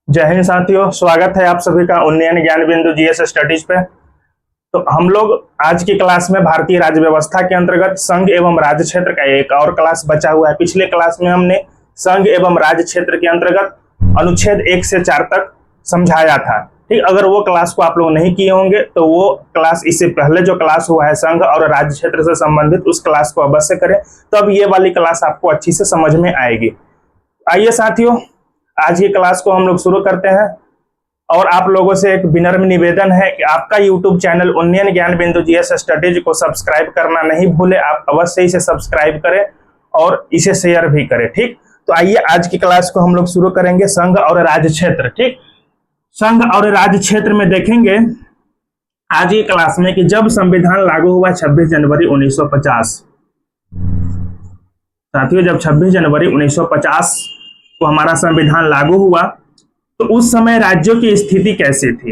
जय हिंद साथियों, स्वागत है आप सभी का उन्नयन ज्ञान बिंदु जीएस स्टडीज पे। तो हम लोग आज की क्लास में भारतीय राज्य व्यवस्था के अंतर्गत संघ एवं राज्य क्षेत्र का एक और क्लास बचा हुआ है। पिछले क्लास में हमने संघ एवं राज्य क्षेत्र के अंतर्गत अनुच्छेद 1 से 4 तक समझाया था। ठीक, अगर वो क्लास को आप लोग नहीं किए होंगे तो वो क्लास इससे पहले जो क्लास हुआ है संघ और राज्य क्षेत्र से संबंधित, उस क्लास को अवश्य करें, तब ये वाली क्लास आपको अच्छी से समझ में आएगी। आइए साथियों, आज की क्लास को हम लोग शुरू करते हैं। और आप लोगों से एक विनम्र निवेदन है कि आपका YouTube चैनल उन्नयन ज्ञान बिंदु जीएस स्टडीज को सब्सक्राइब करना नहीं भूले। आप अवश्य इसे सब्सक्राइब करें और इसे शेयर भी करें। ठीक, तो आइए आज की क्लास को हम लोग शुरू करेंगे संघ और राज्य क्षेत्र। ठीक, संघ और राज्य क्षेत्र में देखेंगे आज की क्लास में कि जब संविधान लागू हुआ 26 जनवरी 1950। साथियों, जब 26 जनवरी 1950 को हमारा संविधान लागू हुआ तो उस समय राज्यों की स्थिति कैसी थी?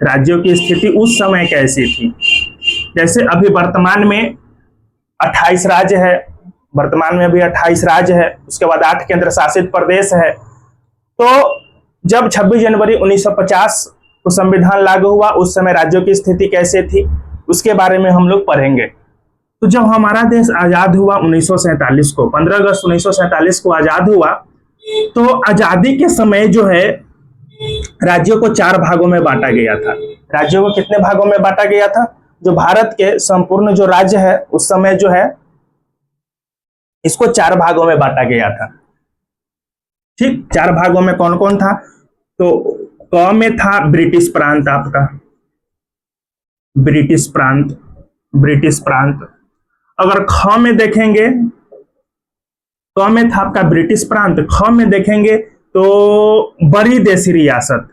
राज्यों की स्थिति उस समय कैसी थी? जैसे अभी वर्तमान में 28 राज्य है, वर्तमान में अभी 28 राज्य है, उसके बाद 8 केंद्र शासित प्रदेश है। तो जब 26 जनवरी 1950 को संविधान लागू हुआ उस समय राज्यों की स्थिति कैसे थी, उसके बारे में हम लोग पढ़ेंगे। तो जब हमारा देश आजाद हुआ 1947 को, 15 अगस्त 1947 को आजाद हुआ, तो आजादी के समय जो है राज्यों को 4 भागों में बांटा गया था। राज्यों को कितने भागों में बांटा गया था? जो भारत के संपूर्ण जो राज्य है उस समय जो है इसको 4 भागों में बांटा गया था। ठीक, 4 भागों में कौन कौन था? तो क में था ब्रिटिश प्रांत, आपका ब्रिटिश प्रांत। अगर ख में देखेंगे, क में था आपका ब्रिटिश प्रांत, ख में देखेंगे तो बड़ी देशी रियासत।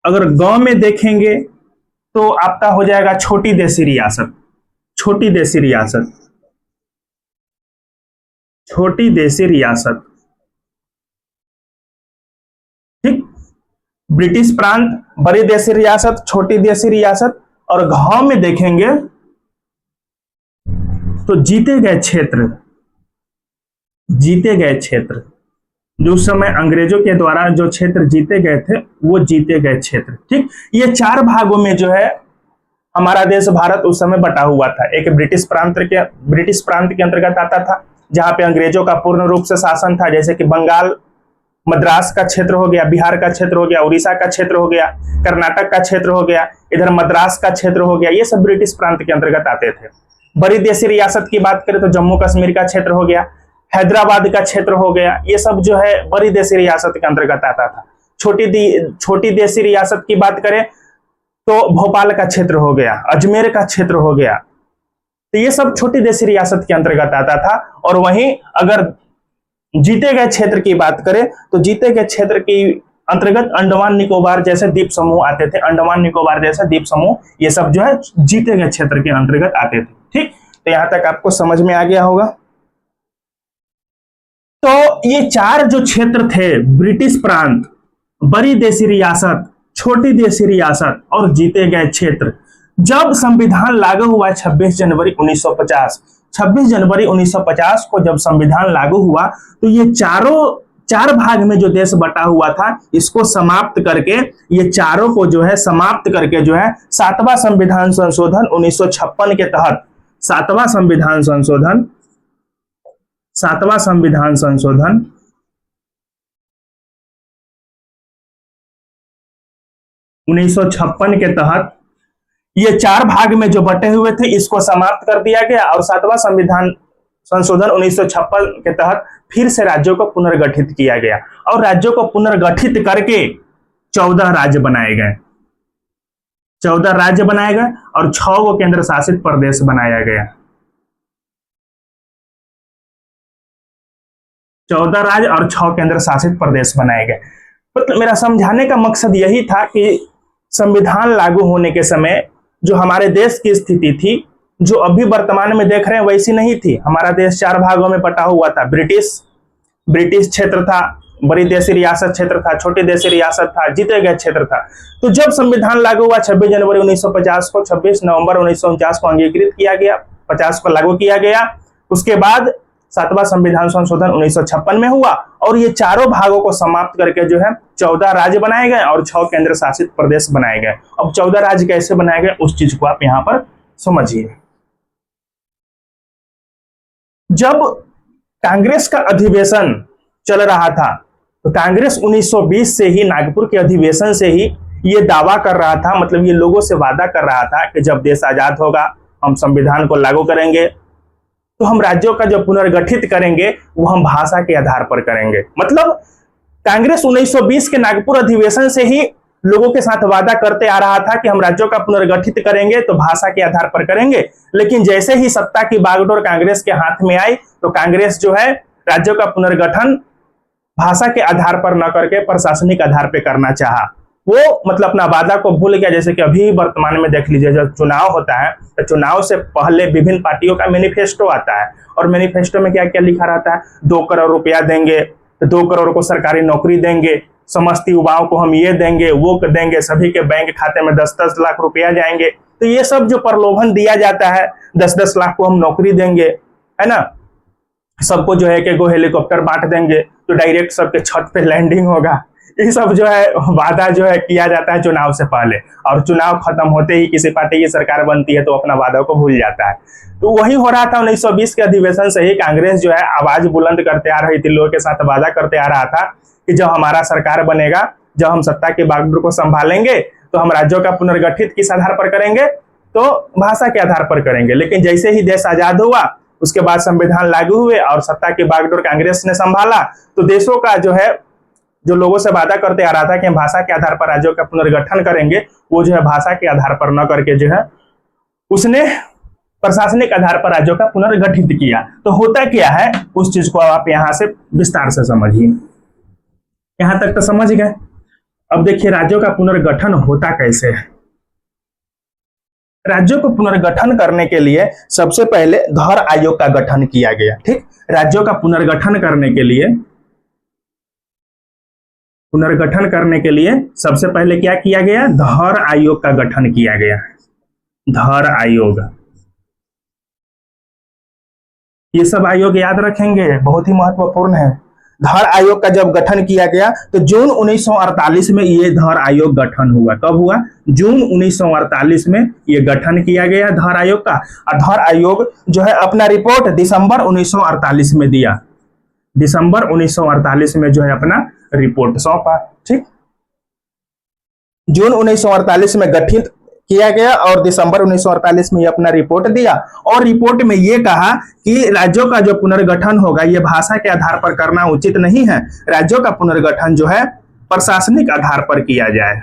अगर ग में देखेंगे तो आपका हो जाएगा छोटी देशी रियासत। ठीक, ब्रिटिश प्रांत, बड़ी देशी रियासत, छोटी देशी रियासत। और घ में देखेंगे तो जीते गए क्षेत्र, जो उस समय अंग्रेजों के द्वारा जो क्षेत्र जीते गए थे वो जीते गए क्षेत्र। ठीक, ये 4 भागों में जो है हमारा देश भारत उस समय बटा हुआ था। एक ब्रिटिश प्रांत के अंतर्गत आता था जहां पे अंग्रेजों का पूर्ण रूप से शासन था, जैसे कि बंगाल, मद्रास का क्षेत्र हो गया, बिहार का क्षेत्र हो गया, उड़ीसा का क्षेत्र हो गया, कर्नाटक का क्षेत्र हो गया, इधर मद्रास का क्षेत्र हो गया। ये सब ब्रिटिश प्रांत के अंतर्गत आते थे। बड़ी देशी रियासत की बात करें तो जम्मू कश्मीर का क्षेत्र हो गया, हैदराबाद का क्षेत्र हो गया, ये सब जो है बड़ी देशी रियासत के अंतर्गत आता था। छोटी देशी रियासत की बात करें तो भोपाल का क्षेत्र हो गया, अजमेर का क्षेत्र हो गया। तो ये सब छोटी देशी रियासत के अंतर्गत आता था। और वहीं अगर जीते गए क्षेत्र की बात करें तो जीते गए क्षेत्र की अंतर्गत अंडमान निकोबार जैसे द्वीप समूह आते थे। अंडमान निकोबार जैसे द्वीप समूह ये सब जो है जीते गए क्षेत्र के अंतर्गत आते थे। ठीक, तो यहां तक आपको समझ में आ गया होगा। तो ये 4 जो क्षेत्र थे, ब्रिटिश प्रांत, बड़ी देशी रियासत, छोटी देशी रियासत और जीते गए क्षेत्र, जब संविधान लागू हुआ 26 जनवरी 1950 को जब संविधान लागू हुआ तो ये 4 भाग में जो देश बटा हुआ था इसको समाप्त करके, ये चारों को जो है समाप्त करके जो है 7वां संविधान संशोधन 1956 के तहत 7वां संविधान संशोधन 1956 के तहत ये 4 भाग में जो बटे हुए थे इसको समाप्त कर दिया गया और 7वां संविधान संशोधन 1956 के तहत फिर से राज्यों को पुनर्गठित किया गया। और राज्यों को पुनर्गठित करके 14 राज्य बनाए गए, 14 राज्य बनाए गए और 6 को केंद्र शासित प्रदेश बनाया गया। 14 राज्य और 6 केंद्र शासित प्रदेश बनाए गए। तो मेरा समझाने का मकसद यही था कि संविधान लागू होने के समय जो हमारे देश की स्थिति थी, जो अभी वर्तमान में देख रहे हैं वैसी नहीं थी। हमारा देश 4 भागों में बटा हुआ था। ब्रिटिश क्षेत्र था, बड़ी देशी रियासत क्षेत्र था, छोटी देशी रियासत था, जीते गए क्षेत्र था। तो जब संविधान लागू हुआ 26 जनवरी 1950 को, 26 नवंबर 1949 को अंगीकृत किया गया, 50 को लागू किया गया। उसके बाद 7वां संविधान संशोधन 1956 में हुआ और ये चारों भागों को समाप्त करके जो है 14 राज्य बनाए गए और 6 केंद्र शासित प्रदेश बनाए गए। अब 14 राज्य कैसे बनाए गए उस चीज को आप यहां पर समझिए। जब कांग्रेस का अधिवेशन चल रहा था तो कांग्रेस 1920 से ही, नागपुर के अधिवेशन से ही ये दावा कर रहा था, मतलब ये लोगों से वादा कर रहा था कि जब देश आजाद होगा हम संविधान को लागू करेंगे, तो हम राज्यों का जो पुनर्गठित करेंगे वो हम भाषा के आधार पर करेंगे। मतलब कांग्रेस 1920 के नागपुर अधिवेशन से ही लोगों के साथ वादा करते आ रहा था कि हम राज्यों का पुनर्गठित करेंगे तो भाषा के आधार पर करेंगे। लेकिन जैसे ही सत्ता की बागडोर कांग्रेस के हाथ में आई तो कांग्रेस जो है राज्यों का पुनर्गठन भाषा के आधार पर न करके प्रशासनिक आधार पर करना चाहा। वो मतलब अपना वादा को भूल गया। जैसे कि अभी वर्तमान में देख लीजिए, जब चुनाव होता है तो चुनाव से पहले विभिन्न पार्टियों का मैनिफेस्टो आता है और मैनिफेस्टो में क्या क्या लिखा रहता है, 2 करोड़ रुपया देंगे, 2 करोड़ को सरकारी नौकरी देंगे, समस्त युवाओं को हम ये देंगे वो देंगे, सभी के बैंक खाते में 10-10 लाख रुपया जाएंगे। तो ये सब जो प्रलोभन दिया जाता है, 10-10 लाख को हम नौकरी देंगे, है ना, सबको जो है कि गो हेलीकॉप्टर बांट देंगे तो डायरेक्ट सबके छत पे लैंडिंग होगा, ये सब जो है वादा जो है किया जाता है चुनाव से पहले। और चुनाव खत्म होते ही किसी पार्टी की सरकार बनती है तो अपना वादा को भूल जाता है। तो वही हो रहा था 1920 के अधिवेशन से ही। कांग्रेस जो है आवाज बुलंद करते आ रही थी, लोगों के साथ वादा करते आ रहा था कि जब हमारा सरकार बनेगा, जब हम सत्ता की बागडोर को संभालेंगे तो हम राज्यों का पुनर्गठित किस आधार पर करेंगे, तो भाषा के आधार पर करेंगे। लेकिन जैसे ही देश आजाद हुआ उसके बाद संविधान लागू हुए और सत्ता की बागडोर कांग्रेस ने संभाला, तो देशों का जो है, जो लोगों से वादा करते आ रहा था कि हम भाषा के आधार पर राज्यों का पुनर्गठन करेंगे, वो जो है भाषा के आधार पर न करके जो है उसने प्रशासनिक आधार पर राज्यों का पुनर्गठित किया। तो होता क्या है उस चीज को आप यहां से विस्तार से समझिए। यहां तक तो समझ गए। अब देखिए राज्यों का पुनर्गठन होता कैसे है। राज्यों को पुनर्गठन करने के लिए सबसे पहले धर आयोग का गठन किया गया। ठीक, राज्यों का पुनर्गठन करने के लिए सबसे पहले क्या किया गया, धर आयोग का गठन किया गया। धर आयोग, ये सब आयोग याद रखेंगे, बहुत ही महत्वपूर्ण है। धर आयोग का जब गठन किया गया तो जून 1948 में ये धर आयोग गठन हुआ। कब हुआ, जून 1948 में ये गठन किया गया धर आयोग का। और धर आयोग जो है अपना रिपोर्ट दिसंबर 1948 में दिया। दिसंबर 1948 में जो है अपना रिपोर्ट सौंपा। ठीक, जून 1948 में गठित किया गया और दिसंबर 1948 में ये अपना रिपोर्ट दिया। और रिपोर्ट में ये कहा कि राज्यों का जो पुनर्गठन होगा ये भाषा के आधार पर करना उचित नहीं है, राज्यों का पुनर्गठन जो है प्रशासनिक आधार पर किया जाए।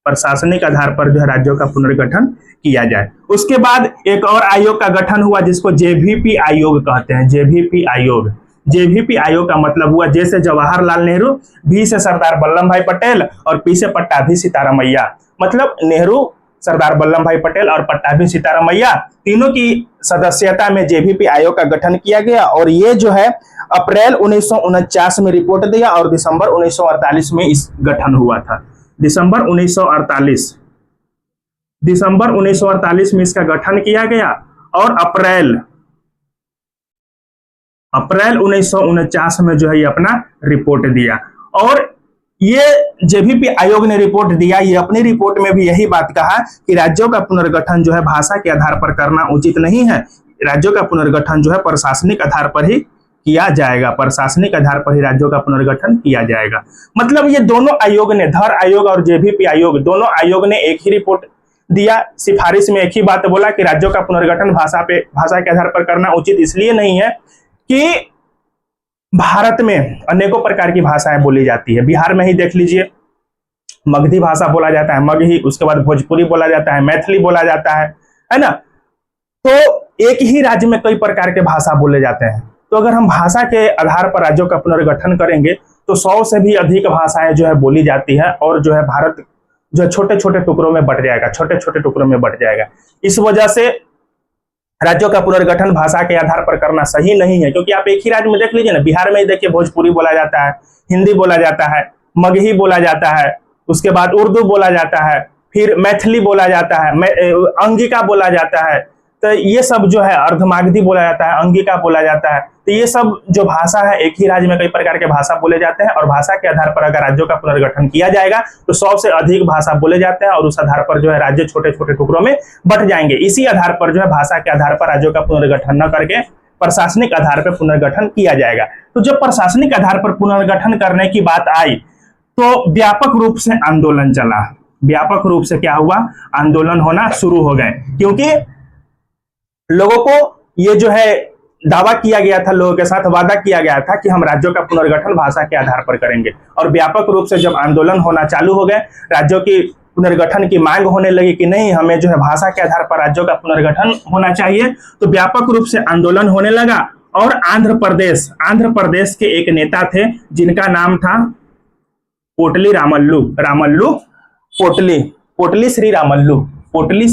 प्रशासनिक आधार पर जो है राज्यों का पुनर्गठन किया जाए। उसके बाद एक और आयोग का गठन हुआ जिसको जेवीपी आयोग कहते हैं। जेवीपी आयोग, जेवीपी आयोग का मतलब हुआ जे से जवाहरलाल नेहरू, भी से सरदार वल्लभ भाई पटेल और पी से पट्टाभी सीतारामैया। मतलब नेहरू, सरदार वल्लभ भाई पटेल और पट्टाभी सीतारामैया तीनों की सदस्यता में जेवीपी आयोग का गठन किया गया। और ये जो है अप्रैल 1949 में रिपोर्ट दिया और दिसंबर 1948 में इस गठन हुआ था। दिसंबर 1948 में इसका गठन किया गया और अप्रैल 1949 में जो है ये अपना रिपोर्ट दिया। और ये जेवीपी आयोग ने रिपोर्ट दिया, ये अपनी रिपोर्ट में भी यही बात कहा कि राज्यों का पुनर्गठन जो है भाषा के आधार पर करना उचित नहीं है, राज्यों का पुनर्गठन जो है प्रशासनिक आधार पर ही किया जाएगा। प्रशासनिक आधार पर ही राज्यों का पुनर्गठन किया जाएगा। मतलब ये दोनों आयोग ने, धर आयोग और जेवीपी आयोग, दोनों आयोग ने एक ही रिपोर्ट दिया। सिफारिश में एक ही बात बोला कि राज्यों का पुनर्गठन भाषा के आधार पर करना उचित इसलिए नहीं है कि भारत में अनेकों प्रकार की भाषाएं बोली जाती है। बिहार में ही देख लीजिए, मगधी भाषा बोला जाता है, मगही, उसके बाद भोजपुरी बोला जाता है, मैथिली बोला जाता है ना। तो एक ही राज्य में कई प्रकार के भाषा बोले जाते हैं। तो अगर हम भाषा के आधार पर राज्यों का पुनर्गठन करेंगे तो 100 से भी अधिक भाषाएं जो है बोली जाती है और जो है भारत जो छोटे छोटे टुकड़ों में बट जाएगा, छोटे छोटे टुकड़ों में बट जाएगा। इस वजह से राज्यों का पुनर्गठन भाषा के आधार पर करना सही नहीं है, क्योंकि आप एक ही राज्य में देख लीजिए ना, बिहार में ही देखिए भोजपुरी बोला जाता है, हिंदी बोला जाता है, मगही बोला जाता है, उसके बाद उर्दू बोला जाता है, फिर मैथिली बोला जाता है, अंगिका बोला जाता है, तो ये सब जो है अर्धमागधी बोला जाता है, अंगिका बोला जाता है। तो ये सब जो भाषा है, एक ही राज्य में कई प्रकार के भाषा बोले जाते हैं, और भाषा के आधार पर अगर राज्यों का पुनर्गठन किया जाएगा तो 100 से अधिक भाषा बोले जाते हैं, और उस आधार पर जो है राज्य छोटे छोटे टुकड़ों में बंट जाएंगे। इसी आधार पर जो है भाषा के आधार पर राज्यों का पुनर्गठन न करके प्रशासनिक आधार पर पुनर्गठन किया जाएगा। तो जब प्रशासनिक आधार पर पुनर्गठन करने की बात आई तो व्यापक रूप से आंदोलन चला, व्यापक रूप से क्या हुआ, आंदोलन होना शुरू हो गए, क्योंकि लोगों को ये जो है दावा किया गया था, लोगों के साथ वादा किया गया था कि हम राज्यों का पुनर्गठन भाषा के आधार पर करेंगे। और व्यापक रूप से जब आंदोलन होना चालू हो गए, राज्यों की पुनर्गठन की मांग होने लगी कि नहीं, हमें जो है भाषा के आधार पर राज्यों का पुनर्गठन होना चाहिए, तो व्यापक रूप से आंदोलन होने लगा। और आंध्र प्रदेश के एक नेता थे जिनका नाम था पोटली रामल्लू, पोटली श्री रामल्लू, पोटली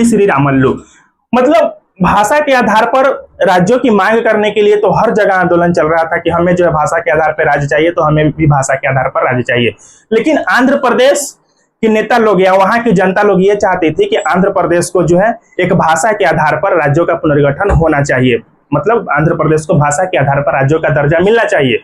श्री रामल्लू। मतलब भाषा के आधार पर राज्यों की मांग करने के लिए तो हर जगह आंदोलन चल रहा था कि हमें जो है भाषा के आधार पर राज्य चाहिए, तो हमें भी भाषा के आधार पर राज्य चाहिए। लेकिन आंध्र प्रदेश के नेता लोग या वहां की जनता लोग ये चाहती थी कि आंध्र प्रदेश को जो है एक भाषा के आधार पर राज्यों का पुनर्गठन होना चाहिए, मतलब आंध्र प्रदेश को भाषा के आधार पर राज्यों का दर्जा मिलना चाहिए।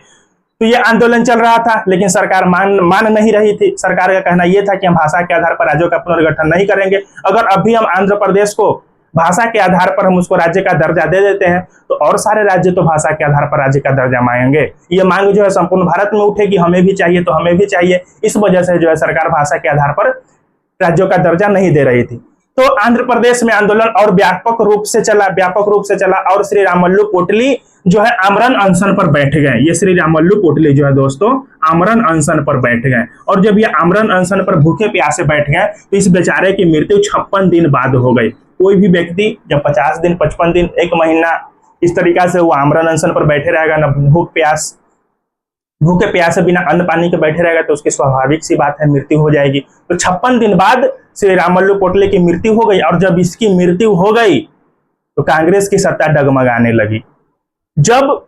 तो ये आंदोलन चल रहा था, लेकिन सरकार मान नहीं रही थी। सरकार का कहना यह था कि हम भाषा के आधार पर राज्यों का पुनर्गठन नहीं करेंगे। अगर अभी हम आंध्र प्रदेश को भाषा के आधार पर हम उसको राज्य का दर्जा दे देते हैं तो और सारे राज्य तो भाषा के आधार पर राज्य का दर्जा मांगेंगे। ये मांग जो है संपूर्ण भारत में उठेगी, हमें भी चाहिए तो हमें भी चाहिए। इस वजह से जो है सरकार भाषा के आधार पर राज्यों का दर्जा नहीं दे रही थी। तो आंध्र प्रदेश में आंदोलन और व्यापक रूप से चला, और श्री रामल्लू पोटली जो है आमरण अनशन पर बैठ गए। ये श्री रामल्लू पोटली जो है दोस्तों आमरण अनशन पर बैठ गए, और जब ये आमरण अनशन पर भूखे प्यासे बैठ गए तो इस बेचारे की मृत्यु 56 दिन बाद हो गई। कोई भी व्यक्ति जब 50 दिन, 55 दिन, 1 महीना इस तरीका से वो आमरण अनशन पर बैठे रहेगा, ना भूखे प्यासे बिना अन्न पानी के बैठे रहेगा, तो उसकी स्वाभाविक सी बात है मृत्यु हो जाएगी। तो 56 दिन बाद श्री रामल्लू पोटली की मृत्यु हो गई, और जब इसकी मृत्यु हो गई तो कांग्रेस की सत्ता डगमगाने लगी। जब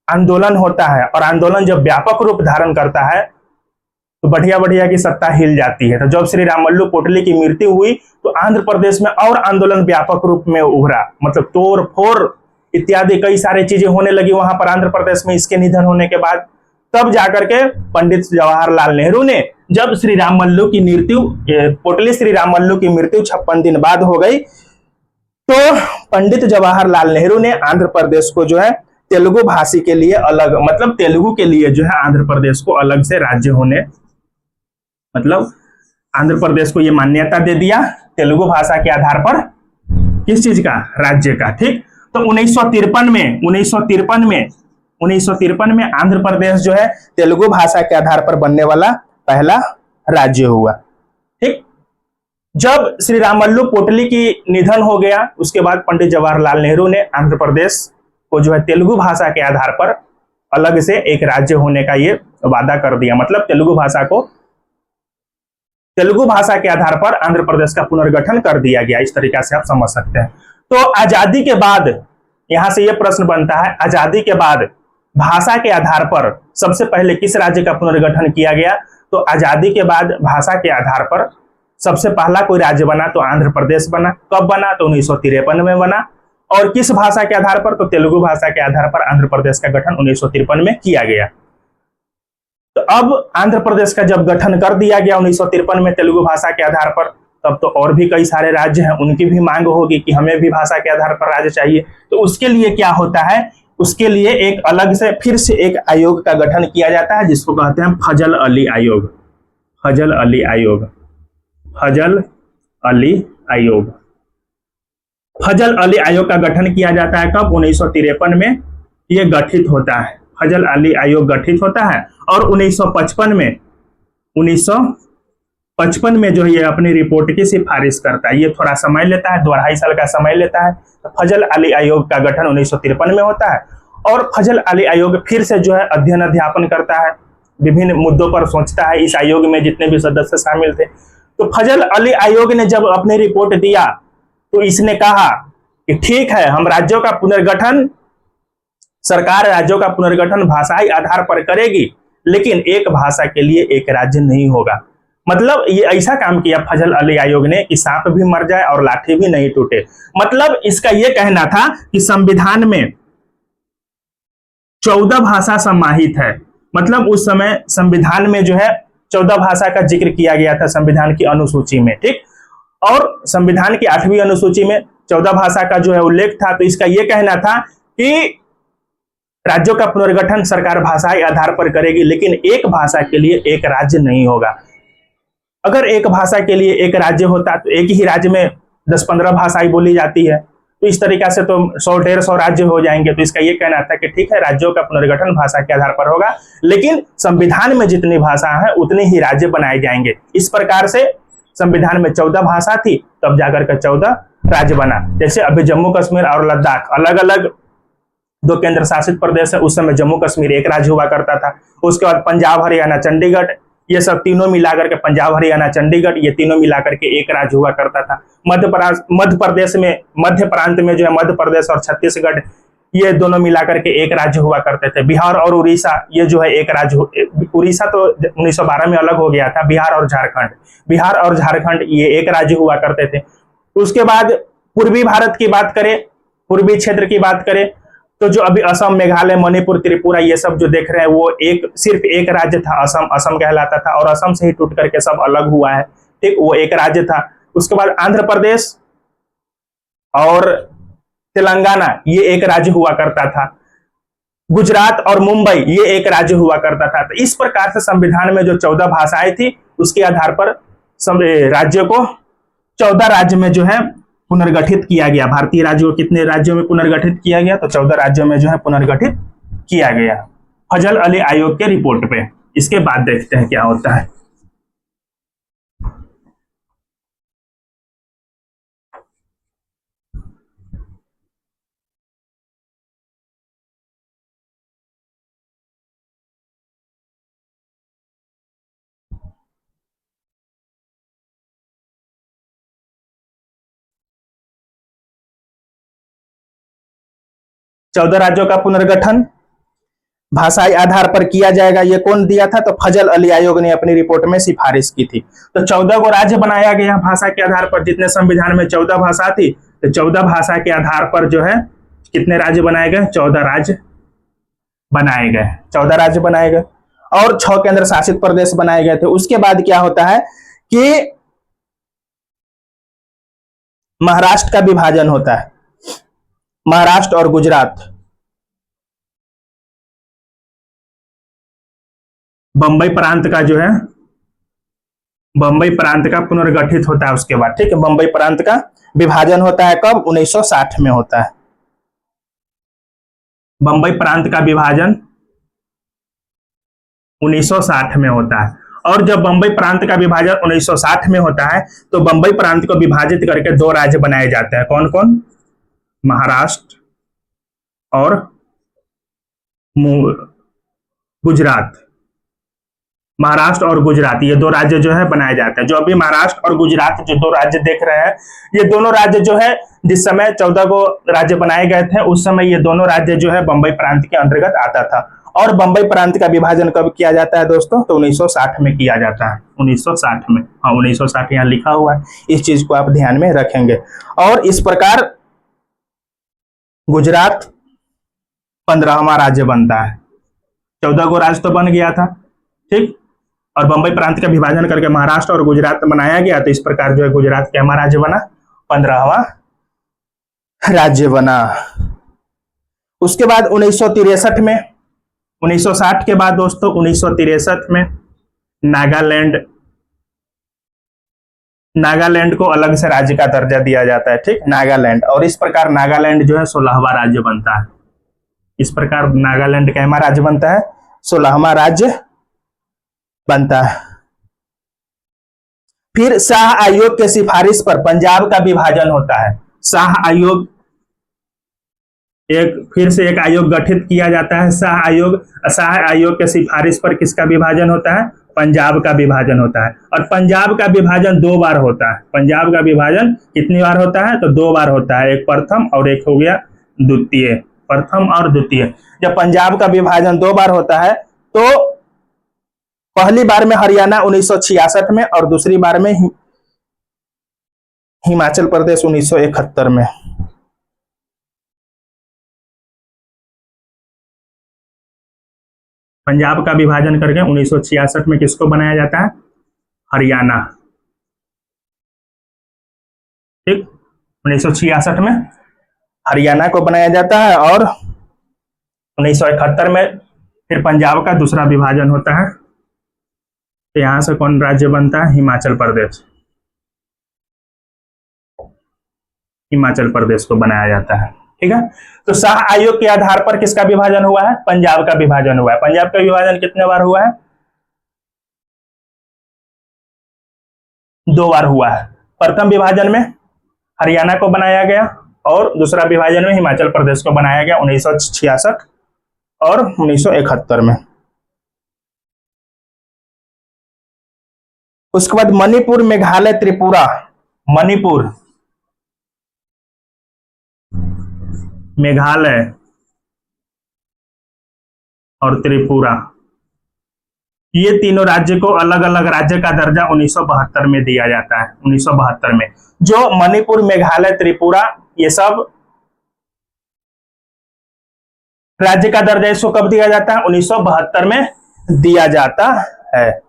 आंदोलन होता है और आंदोलन जब व्यापक रूप धारण करता है तो बढ़िया की सत्ता हिल जाती है। तो जब श्री रामल्लू पोटली की मृत्यु हुई तो आंध्र प्रदेश में और आंदोलन व्यापक रूप में उभरा, मतलब तोड़ फोड़ इत्यादि कई सारी चीजें होने लगी वहां पर आंध्र प्रदेश में इसके निधन होने के बाद। तब जाकर के पंडित जवाहरलाल नेहरू ने, जब श्री रामल्लू की मृत्यु, पोटली श्री रामल्लू की मृत्यु 56 दिन बाद हो गई, तो पंडित जवाहरलाल नेहरू ने आंध्र प्रदेश को जो है तेलुगु भाषी के लिए अलग, मतलब तेलुगु के लिए जो है आंध्र प्रदेश को अलग से राज्य होने, मतलब आंध्र प्रदेश को ये मान्यता दे दिया तेलुगु भाषा के आधार पर, किस चीज का, राज्य का। ठीक, तो 1953 में आंध्र प्रदेश जो है तेलुगु भाषा के आधार पर बनने वाला पहला राज्य हुआ। ठीक, जब श्री रामल्लू पोटली की निधन हो गया उसके बाद पंडित जवाहरलाल नेहरू ने आंध्र प्रदेश को जो है तेलुगु भाषा के आधार पर अलग से एक राज्य होने का ये वादा कर दिया, मतलब तेलुगु भाषा के आधार पर आंध्र प्रदेश का पुनर्गठन कर दिया गया। इस तरीके से आप समझ सकते हैं। तो आजादी के बाद यहां से यह प्रश्न बनता है, आजादी के बाद भाषा के आधार पर सबसे पहले किस राज्य का पुनर्गठन किया गया? तो आजादी के बाद भाषा के आधार पर सबसे पहला कोई राज्य बना तो आंध्र प्रदेश बना। कब बना? तो 1953 में बना। और किस भाषा के आधार पर? तो तेलुगु भाषा के आधार पर आंध्र प्रदेश का गठन 1953 में किया गया। तो अब आंध्र प्रदेश का जब गठन कर दिया गया 1953 में तेलुगु भाषा के आधार पर, तब तो और भी कई सारे राज्य हैं, उनकी भी मांग होगी कि हमें भी भाषा के आधार पर राज्य चाहिए। तो उसके लिए क्या होता है, उसके लिए एक अलग से फिर से एक आयोग का गठन किया जाता है जिसको कहते हैं फजल अली आयोग। फजल अली आयोग, फजल अली आयोग, फजल अली आयोग का गठन किया जाता है। कब? 1953 में यह गठित होता है, फजल अली आयोग गठित होता है। और 1955 में जो ये अपनी रिपोर्ट की सिफारिश करता है। ये थोड़ा समय लेता है, 2.5 साल का समय लेता है। तो फजल अली आयोग का गठन 1953 में होता है। और फजल अली आयोग फिर से जो है अध्ययन अध्यापन करता है, विभिन्न मुद्दों पर सोचता है। इस आयोग में जितने भी सदस्य शामिल थे, तो फजल अली आयोग ने जब अपनी रिपोर्ट दिया तो इसने कहा कि ठीक है, हम राज्यों का पुनर्गठन, सरकार राज्यों का पुनर्गठन भाषाई आधार पर करेगी, लेकिन एक भाषा के लिए एक राज्य नहीं होगा। मतलब ये ऐसा काम किया फजल अली आयोग ने कि सांप भी मर जाए और लाठी भी नहीं टूटे। मतलब इसका यह कहना था कि संविधान में 14 भाषा समाहित है। मतलब उस समय संविधान में जो है 14 भाषा का जिक्र किया गया था संविधान की अनुसूची में, ठीक। और संविधान की 8वीं अनुसूची में 14 भाषा का जो है उल्लेख था। तो इसका यह कहना था कि राज्यों का पुनर्गठन सरकार भाषाई आधार पर करेगी, लेकिन एक भाषा के लिए एक राज्य नहीं होगा। अगर एक भाषा के लिए एक राज्य होता तो एक ही राज्य में 10-15 भाषाएं बोली जाती है, तो इस तरीका से तो 100-150 राज्य हो जाएंगे। तो इसका यह कहना था कि ठीक है, राज्यों का पुनर्गठन भाषा के आधार पर होगा, लेकिन संविधान में जितनी भाषा है उतने ही राज्य बनाए जाएंगे। इस प्रकार से संविधान में 14 भाषा थी, तब जाकर के 14 राज्य बना। जैसे अभी जम्मू कश्मीर और लद्दाख अलग अलग 2 केंद्र शासित प्रदेश है। उस समय जम्मू कश्मीर एक राज्य हुआ करता था। उसके बाद पंजाब, हरियाणा, चंडीगढ़, ये सब तीनों मिलाकर के, पंजाब, हरियाणा, चंडीगढ़, ये तीनों मिलाकर के एक राज्य हुआ करता था। मध्य प्रदेश में, मध्य प्रांत में जो है मध्य प्रदेश और छत्तीसगढ़, ये दोनों मिलाकर के एक राज्य हुआ करते थे। बिहार और उड़ीसा, ये जो है एक राज्य, उड़ीसा तो 1912 में अलग हो गया था। बिहार और झारखंड ये एक राज्य हुआ करते थे। उसके बाद पूर्वी भारत की बात करें, पूर्वी क्षेत्र की बात करें, तो जो अभी असम, मेघालय, मणिपुर, त्रिपुरा, ये सब जो देख रहे हैं, वो सिर्फ एक राज्य था, असम कहलाता था, और असम से ही टूट करके सब अलग हुआ है, ठीक। वो एक राज्य था। उसके बाद आंध्र प्रदेश और तेलंगाना, ये एक राज्य हुआ करता था। गुजरात और मुंबई, ये एक राज्य हुआ करता था। तो इस प्रकार से संविधान में जो 14 भाषाएं थी, उसके आधार पर राज्यों को 14 राज्य में जो है पुनर्गठित किया गया। भारतीय राज्यों को कितने राज्यों में पुनर्गठित किया गया? तो 14 राज्यों में जो है पुनर्गठित किया गया फजल अली आयोग के रिपोर्ट पे। इसके बाद देखते हैं क्या होता है। चौदह राज्यों का पुनर्गठन भाषाई आधार पर किया जाएगा, ये कौन दिया था? तो फजल अली आयोग ने अपनी रिपोर्ट में सिफारिश की थी। तो 14 को राज्य बनाया गया भाषा के आधार पर। जितने संविधान में 14 भाषा थी, तो 14 भाषा के आधार पर जो है कितने राज्य बनाए गए? 14 राज्य बनाए गए। 14 राज्य बनाए गए और 6 केंद्र शासित प्रदेश बनाए गए थे। उसके बाद क्या होता है कि महाराष्ट्र का विभाजन होता है। महाराष्ट्र और गुजरात, बंबई प्रांत का जो है, बंबई प्रांत का पुनर्गठित होता है उसके बाद, ठीक है। बंबई प्रांत का विभाजन होता है कब? 1960 में होता है। बंबई प्रांत का विभाजन 1960 में होता है। और जब बंबई प्रांत का विभाजन 1960 में होता है, तो बंबई प्रांत को विभाजित करके 2 राज्य बनाए जाते हैं। कौन कौन? महाराष्ट्र और गुजरात। महाराष्ट्र और गुजरात, ये 2 राज्य जो है बनाए जाते हैं। जो अभी महाराष्ट्र और गुजरात जो 2 राज्य देख रहे हैं, ये दोनों राज्य जो है, जिस समय 14 को राज्य बनाए गए थे, उस समय ये दोनों राज्य जो है बंबई प्रांत के अंतर्गत आता था। और बंबई प्रांत का विभाजन कब किया जाता है दोस्तों? तो 1960 में किया जाता है। 1960 में, हाँ 1960 यहाँ लिखा हुआ है, इस चीज को आप ध्यान में रखेंगे। और इस प्रकार गुजरात 15वां राज्य बनता है। 14 को राज्य तो बन गया था, ठीक। और बंबई प्रांत का विभाजन करके महाराष्ट्र और गुजरात बनाया गया, तो इस प्रकार जो है गुजरात क्या राज्य बना? 15वां राज्य बना। उसके बाद 1963 में, 1960 के बाद दोस्तों 1963 में नागालैंड को अलग से राज्य का दर्जा दिया जाता है, ठीक। नागालैंड, और इस प्रकार नागालैंड जो है 16वां राज्य बनता है। इस प्रकार नागालैंड कैमा राज्य बनता है? 16वां राज्य बनता है। फिर शाह आयोग के सिफारिश पर पंजाब का विभाजन होता है। शाह आयोग एक फिर से एक आयोग गठित किया जाता है, शाह आयोग। शाह आयोग के सिफारिश पर किसका विभाजन होता है? पंजाब का विभाजन होता है। और पंजाब का विभाजन 2 बार होता है। पंजाब का विभाजन कितनी बार होता है? तो 2 बार होता है, एक प्रथम और एक हो गया द्वितीय। प्रथम और द्वितीय। जब पंजाब का विभाजन 2 बार होता है तो पहली बार में हरियाणा 1966 में और दूसरी बार में हिमाचल प्रदेश 1971 में। पंजाब का विभाजन करके 1966 में किसको बनाया जाता है? हरियाणा। ठीक, 1966 में हरियाणा को बनाया जाता है और 1971 में फिर पंजाब का दूसरा विभाजन होता है। तो यहां से कौन राज्य बनता है? हिमाचल प्रदेश। हिमाचल प्रदेश को बनाया जाता है। ठीक है, तो शाह आयोग के आधार पर किसका विभाजन हुआ है? पंजाब का विभाजन हुआ है। पंजाब का विभाजन कितने बार हुआ है? 2 बार हुआ है। प्रथम विभाजन में हरियाणा को बनाया गया और दूसरा विभाजन में हिमाचल प्रदेश को बनाया गया 1966 और 1971 में। उसके बाद मणिपुर, मेघालय, त्रिपुरा। मणिपुर, मेघालय और त्रिपुरा, ये तीनों राज्य को अलग अलग राज्य का दर्जा 1972 में दिया जाता है। 1972 में जो मणिपुर, मेघालय, त्रिपुरा, ये सब राज्य का दर्जा इसको कब दिया जाता है? 1972 में दिया जाता है।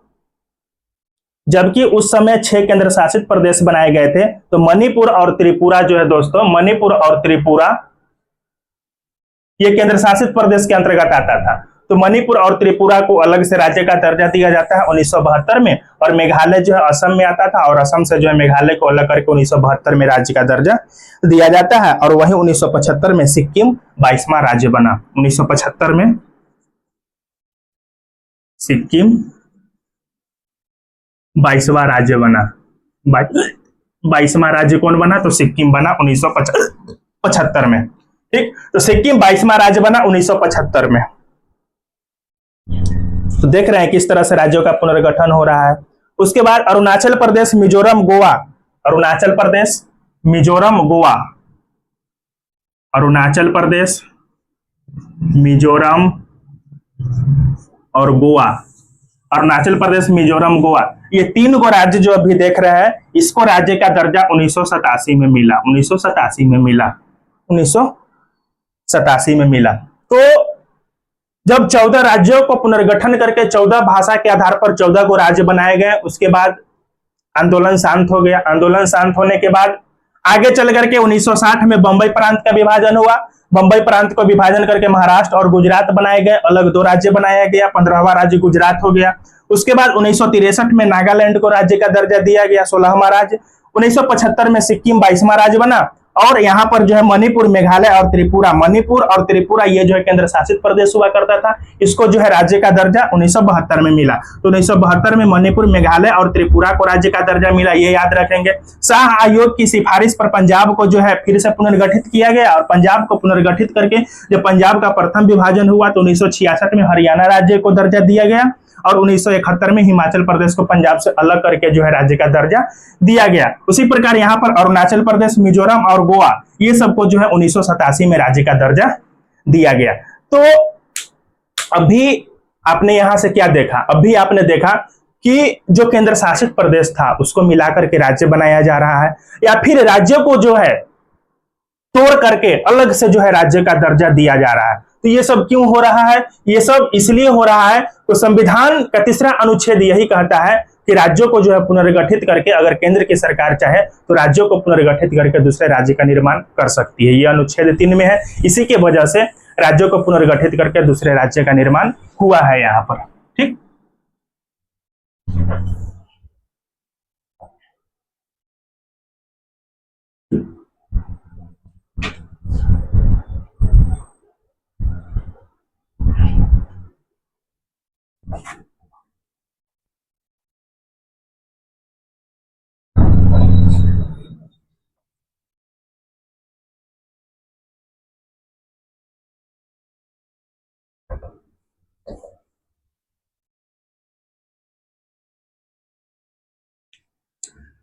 जबकि उस समय 6 केंद्र शासित प्रदेश बनाए गए थे। तो मणिपुर और त्रिपुरा जो है दोस्तों, मणिपुर और त्रिपुरा ये केंद्र शासित प्रदेश के अंतर्गत आता था। तो मणिपुर और त्रिपुरा को अलग से राज्य का दर्जा दिया जाता है 1972 में। और मेघालय जो है असम में आता था और असम से जो है मेघालय को अलग करके 1972 में राज्य का दर्जा दिया जाता है। और वही 1975 में सिक्किम 22वां राज्य बना। 1975 में सिक्किम 22वां राज्य बना। 22वां राज्य कौन बना? तो सिक्किम बना 1975 में। ठीक, तो सिक्किम 22वां राज्य बना 1975 में। तो देख रहे हैं किस तरह से राज्यों का पुनर्गठन हो रहा है। उसके बाद अरुणाचल प्रदेश, मिजोरम, गोवा। अरुणाचल प्रदेश, मिजोरम, गोवा। अरुणाचल प्रदेश, मिजोरम और गोवा। अरुणाचल प्रदेश, मिजोरम, गोवा, ये 3 गो राज्य जो अभी देख रहे हैं, इसको राज्य का दर्जा 1987 में मिला। 1987 में मिला। 1987 में मिला। तो जब 14 राज्यों को पुनर्गठन करके 14 भाषा के आधार पर 14 को राज्य बनाए गए, उसके बाद आंदोलन शांत हो गया। आंदोलन शांत होने के बाद आगे चल करके 1960 में बंबई प्रांत का विभाजन हुआ। बंबई प्रांत को विभाजन करके महाराष्ट्र और गुजरात बनाए गए, अलग 2 राज्य बनाया गया। 15वां राज्य गुजरात हो गया। उसके बाद 1963 में नागालैंड को राज्य का दर्जा दिया गया, 16वां राज्य। 1975 में सिक्किम 22वां राज्य बना। और यहाँ पर जो है मणिपुर, मेघालय और त्रिपुरा, मणिपुर और त्रिपुरा ये जो है केंद्र शासित प्रदेश हुआ करता था, इसको जो है राज्य का दर्जा 1972 में मिला। तो 1972 में मणिपुर, मेघालय और त्रिपुरा को राज्य का दर्जा मिला, ये याद रखेंगे। शाह आयोग की सिफारिश पर पंजाब को जो है फिर से पुनर्गठित किया गया और पंजाब को पुनर्गठित करके जब पंजाब का प्रथम विभाजन हुआ तो 1966 में हरियाणा राज्य को दर्जा दिया गया और 1971 में हिमाचल प्रदेश को पंजाब से अलग करके जो है राज्य का दर्जा दिया गया। उसी प्रकार यहाँ पर अरुणाचल प्रदेश, मिजोरम और गोवा ये सबको जो है 1987 में राज्य का दर्जा दिया गया। तो अभी आपने यहां से क्या देखा? अभी आपने देखा कि जो केंद्र शासित प्रदेश था उसको मिलाकर के राज्य बनाया जा रहा है, या फिर राज्यों को जो है तोड़ करके अलग से जो है राज्य का दर्जा दिया जा रहा है। तो ये सब क्यों हो रहा है? ये सब इसलिए हो रहा है तो संविधान का 3रा अनुच्छेद यही कहता है कि राज्यों को जो है पुनर्गठित करके अगर केंद्र की सरकार चाहे तो राज्यों को पुनर्गठित करके दूसरे राज्य का निर्माण कर सकती है। ये अनुच्छेद 3 में है। इसी के वजह से राज्यों को पुनर्गठित करके दूसरे राज्य का निर्माण हुआ है यहाँ पर। ठीक।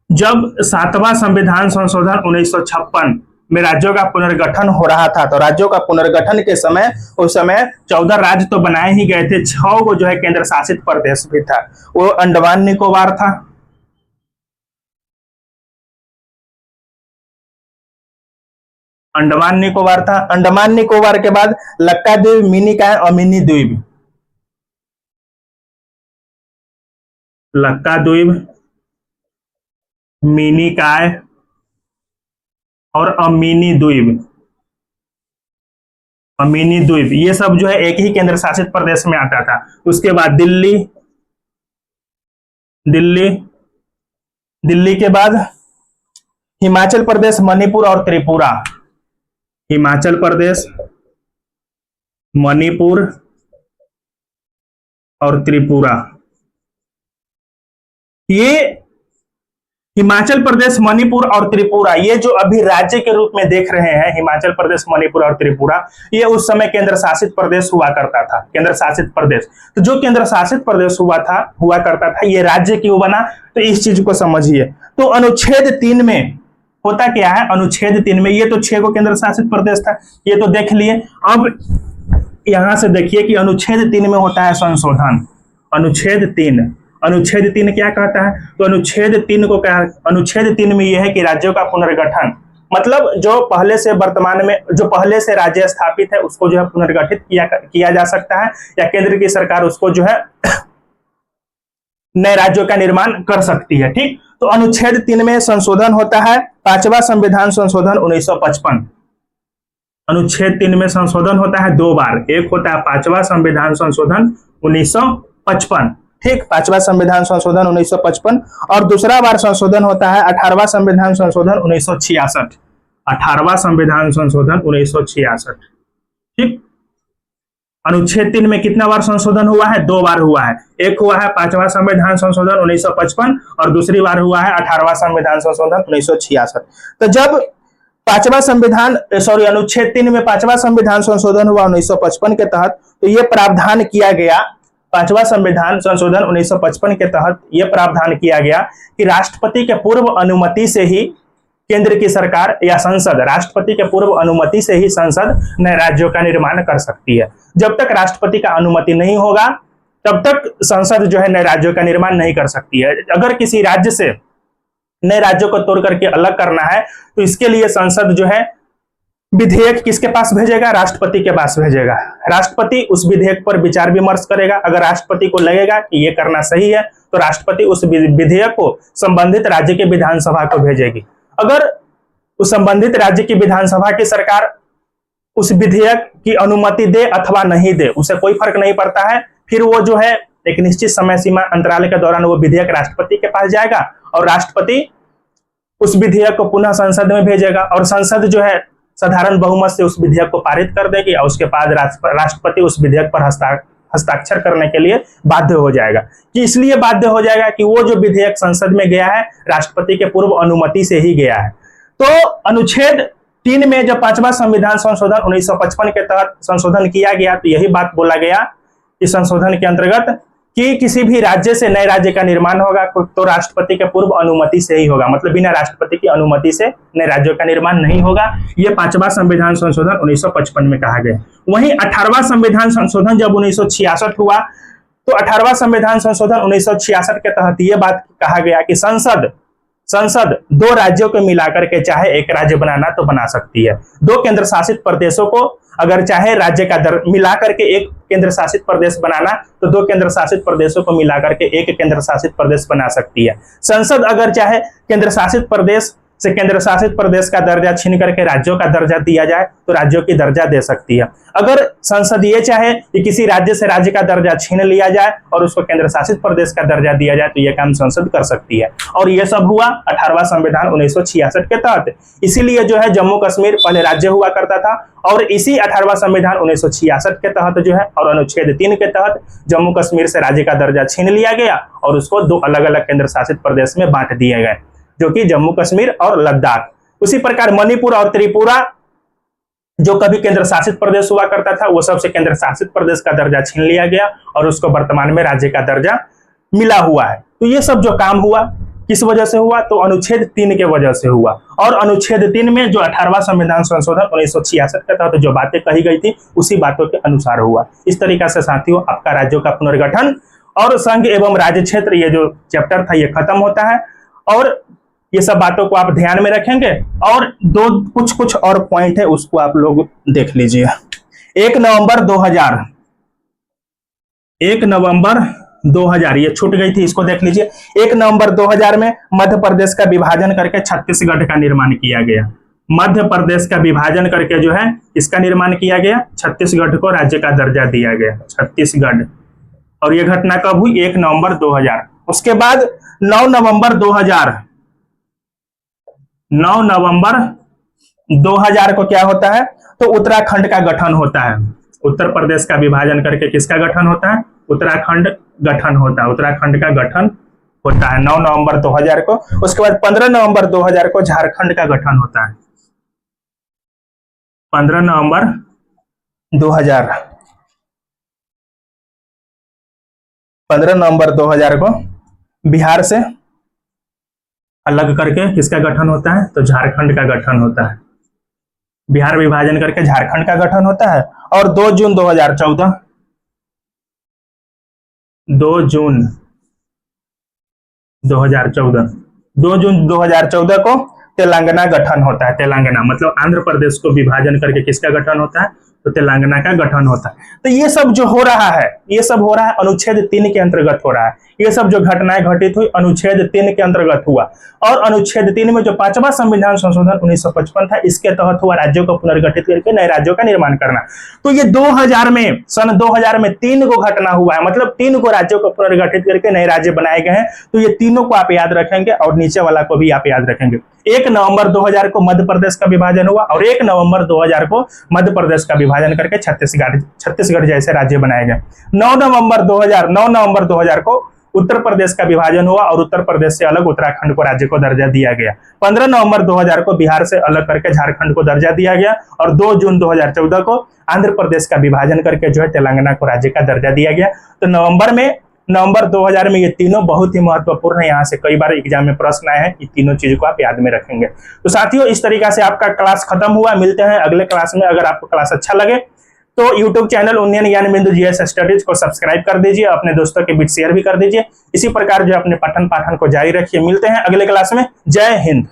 जब 7वां संविधान संशोधन 1956 में राज्यों का पुनर्गठन हो रहा था, तो राज्यों का पुनर्गठन के समय उस समय 14 राज्य तो बनाए ही गए थे, 6 को जो है केंद्र शासित प्रदेश भी था। वो अंडमान निकोबार था, अंडमान निकोबार था। अंडमान निकोबार के बाद लक्काद्वीप, मिनिकॉय और मिनी द्वीप, लक्काद्वीप, मिनिकॉय और अमीनी द्वीप, अमीनी द्वीप, ये सब जो है एक ही केंद्र शासित प्रदेश में आता था। उसके बाद दिल्ली, दिल्ली, दिल्ली के बाद हिमाचल प्रदेश, मणिपुर और त्रिपुरा, हिमाचल प्रदेश, मणिपुर और त्रिपुरा। ये हिमाचल प्रदेश, मणिपुर और त्रिपुरा, ये जो अभी राज्य के रूप में देख रहे हैं, हिमाचल प्रदेश, मणिपुर और त्रिपुरा, ये उस समय केंद्र शासित प्रदेश हुआ करता था, केंद्र शासित प्रदेश। तो जो केंद्र शासित प्रदेश हुआ करता था, ये राज्य क्यों बना, तो इस चीज को समझिए। तो अनुच्छेद 3 में होता क्या है, अनुच्छेद 3 में ये तो 6 को केंद्र शासित प्रदेश था, ये तो देख लिए। अब यहां से देखिए कि अनुच्छेद 3 में होता है संशोधन। अनुच्छेद 3, अनुच्छेद 3 क्या कहता है, तो अनुच्छेद 3 को क्या, अनुच्छेद 3 में यह है कि राज्यों का पुनर्गठन, मतलब जो पहले से वर्तमान में जो पहले से राज्य स्थापित है उसको जो है पुनर्गठित किया जा सकता है, या केंद्र की सरकार उसको जो है नए राज्यों का निर्माण कर सकती है। ठीक, तो अनुच्छेद 3 में संशोधन होता है 5वां संविधान संशोधन 1955। अनुच्छेद 3 में संशोधन होता है 2 बार, एक होता है 5वां संविधान संशोधन 1955, ठीक, 5वां संविधान संशोधन 1955, और दूसरा बार संशोधन होता है 18वां संविधान संशोधन 1966, 18वां संविधान संशोधन 1966। ठीक, अनुच्छेद 3 में कितना बार संशोधन हुआ है, 2 बार हुआ है। एक हुआ है 5वां संविधान संशोधन 1955 और दूसरी बार हुआ है 18वां संविधान संशोधन 1966। तो जब अनुच्छेद 3 में 5वां संविधान संशोधन हुआ 1955 के तहत, तो ये प्रावधान किया गया, 5वां संविधान संशोधन 1955 के तहत यह प्रावधान किया गया कि राष्ट्रपति के पूर्व अनुमति से ही केंद्र की सरकार या संसद, राष्ट्रपति के पूर्व अनुमति से ही संसद नए राज्यों का निर्माण कर सकती है। जब तक राष्ट्रपति का अनुमति नहीं होगा तब तक संसद जो है नए राज्यों का निर्माण नहीं कर सकती है। अगर किसी राज्य से नए राज्यों को तोड़ करके अलग करना है तो इसके लिए संसद जो है विधेयक किसके पास भेजेगा, राष्ट्रपति के पास भेजेगा। राष्ट्रपति उस विधेयक पर विचार विमर्श करेगा। अगर राष्ट्रपति को लगेगा कि ये करना सही है तो राष्ट्रपति उस विधेयक को संबंधित राज्य के विधानसभा को भेजेगी। अगर उस संबंधित राज्य की विधानसभा की सरकार उस विधेयक की अनुमति दे अथवा नहीं दे, उसे कोई फर्क नहीं पड़ता है, फिर वो जो है एक निश्चित समय सीमा अंतराल के दौरान वो विधेयक राष्ट्रपति के पास जाएगा और राष्ट्रपति उस विधेयक को पुनः संसद में भेजेगा और संसद जो है साधारण बहुमत से उस विधेयक को पारित कर देगी और उसके बाद राष्ट्रपति उस विधेयक पर हस्ताक्षर करने के लिए बाध्य हो जाएगा। कि इसलिए बाध्य हो जाएगा कि वो जो विधेयक संसद में गया है राष्ट्रपति के पूर्व अनुमति से ही गया है। तो अनुच्छेद 3 में जब 5वां संविधान संशोधन 1955 के तहत संशोधन किया गया तो यही बात बोला गया कि संशोधन के अंतर्गत कि किसी भी राज्य से नए राज्य का निर्माण होगा तो राष्ट्रपति के पूर्व अनुमति से ही होगा, मतलब बिना राष्ट्रपति की अनुमति से नए राज्यों का निर्माण नहीं होगा। यह 5वां संविधान संशोधन 1955 में कहा गया। वहीं 18वां संविधान संशोधन जब 1966 हुआ तो 18वां संविधान संशोधन 1966 के तहत यह बात कहा गया कि संसद 2 राज्यों को मिलाकर के चाहे एक राज्य बनाना तो बना सकती है। 2 केंद्र शासित प्रदेशों को अगर चाहे राज्य का मिलाकर के एक केंद्र शासित प्रदेश बनाना तो 2 केंद्र शासित प्रदेशों को मिलाकर के एक केंद्र शासित प्रदेश बना सकती है। संसद अगर चाहे केंद्र शासित प्रदेश से केंद्र शासित प्रदेश का दर्जा छीन करके राज्यों का दर्जा दिया जाए तो राज्यों की दर्जा दे सकती है। अगर संसद ये चाहे कि किसी राज्य से राज्य का दर्जा छीन लिया जाए और उसको केंद्र शासित प्रदेश का दर्जा दिया जाए तो यह काम संसद कर सकती है। और यह सब हुआ 18वां संविधान 1966 के तहत। इसीलिए जो है जम्मू कश्मीर पहले राज्य हुआ करता था और इसी 18वां संविधान 1966 के तहत जो है और अनुच्छेद 3 के तहत जम्मू कश्मीर से राज्य का दर्जा छीन लिया गया और उसको 2 अलग अलग केंद्र शासित प्रदेश में बांट दिए गए, जो कि जम्मू कश्मीर और लद्दाख। उसी प्रकार मणिपुर और त्रिपुरा जो कभी केंद्र शासित प्रदेश हुआ करता था वो सबसे केंद्र शासित प्रदेश का दर्जा छीन लिया गया और उसको वर्तमान में राज्य का दर्जा मिला हुआ है। तो ये सब जो काम हुआ किस वजह से हुआ? तो अनुच्छेद 3 के वजह से हुआ। और अनुच्छेद 3 में जो 18वां संविधान संशोधन 1966 के तहत जो बातें कही गई थी उसी बातों के अनुसार हुआ। इस तरीका से साथियों आपका राज्यों का पुनर्गठन और संघ एवं राज्य क्षेत्र ये जो चैप्टर था ये खत्म होता है। और ये सब बातों को आप ध्यान में रखेंगे। और दो कुछ और पॉइंट है उसको आप लोग देख लीजिए। 1 नवंबर 2000 ये छूट गई थी, इसको देख लीजिए। 1 नवंबर 2000 में मध्य प्रदेश का विभाजन करके छत्तीसगढ़ का निर्माण किया गया। मध्य प्रदेश का विभाजन करके जो है इसका निर्माण किया गया, छत्तीसगढ़ को राज्य का दर्जा दिया गया, छत्तीसगढ़। और ये घटना कब हुई? 1 नवंबर 2000। उसके बाद 9 नवंबर 2000 को क्या होता है? तो उत्तराखंड का गठन होता है। उत्तर प्रदेश का विभाजन करके किसका गठन होता है? उत्तराखंड गठन होता है, उत्तराखंड का गठन होता है 9 नवंबर 2000 को। उसके बाद 15 नवंबर 2000 को झारखंड का गठन होता है। 15 नवंबर 2000 को बिहार से अलग करके किसका गठन होता है? तो झारखंड का गठन होता है। बिहार विभाजन करके झारखंड का गठन होता है। और 2 जून 2014 को तेलंगाना गठन होता है। तेलंगाना मतलब आंध्र प्रदेश को विभाजन करके किसका गठन होता है? तो तेलंगाना का गठन होता है। तो ये सब जो हो रहा है, ये सब हो रहा है अनुच्छेद 3 के अंतर्गत हो रहा है। ये सब जो घटनाएं घटित हुई अनुच्छेद 3 के अंतर्गत हुआ। और अनुच्छेद 3 में जो 5वां संविधान संशोधन 1955 था इसके तहत हुआ राज्यों को पुनर्गठित करके नए राज्यों का निर्माण करना। तो ये 2000 में सन 2000 में 3 को घटना हुआ है, मतलब 3 को राज्यों को पुनर्गठित करके नए राज्य बनाए गए हैं। तो ये तीनों को आप याद रखेंगे और नीचे वाला को भी आप याद रखेंगे। 1 नवंबर 2000 को मध्य प्रदेश का विभाजन हुआ और 1 नवंबर 2000 को मध्य प्रदेश का विभाजन करके छत्तीसगढ़ जैसे राज्य बनाए गए। 9 नवंबर 2000 को उत्तर प्रदेश का विभाजन हुआ और उत्तर प्रदेश से अलग उत्तराखंड को राज्य को दर्जा दिया गया। 15 नवंबर 2000 को बिहार से अलग करके झारखंड को दर्जा दिया गया। और 2 जून 2014 को आंध्र प्रदेश का विभाजन करके जो है तेलंगाना को राज्य का दर्जा दिया गया। तो नवंबर 2000 में ये तीनों बहुत ही महत्वपूर्ण है। यहाँ से कई बार एग्जाम में प्रश्न आए हैं, ये तीनों चीजों को आप याद में रखेंगे। तो साथियों इस तरीका से आपका क्लास खत्म हुआ। मिलते हैं अगले क्लास में। अगर आपको क्लास अच्छा लगे तो YouTube चैनल उन्नयन ज्ञान बिंदु GS स्टडीज को सब्सक्राइब कर दीजिए, अपने दोस्तों के बीच शेयर भी कर दीजिए। इसी प्रकार जो अपने पठन पाठन को जारी रखिए। मिलते हैं अगले क्लास में। जय हिंद।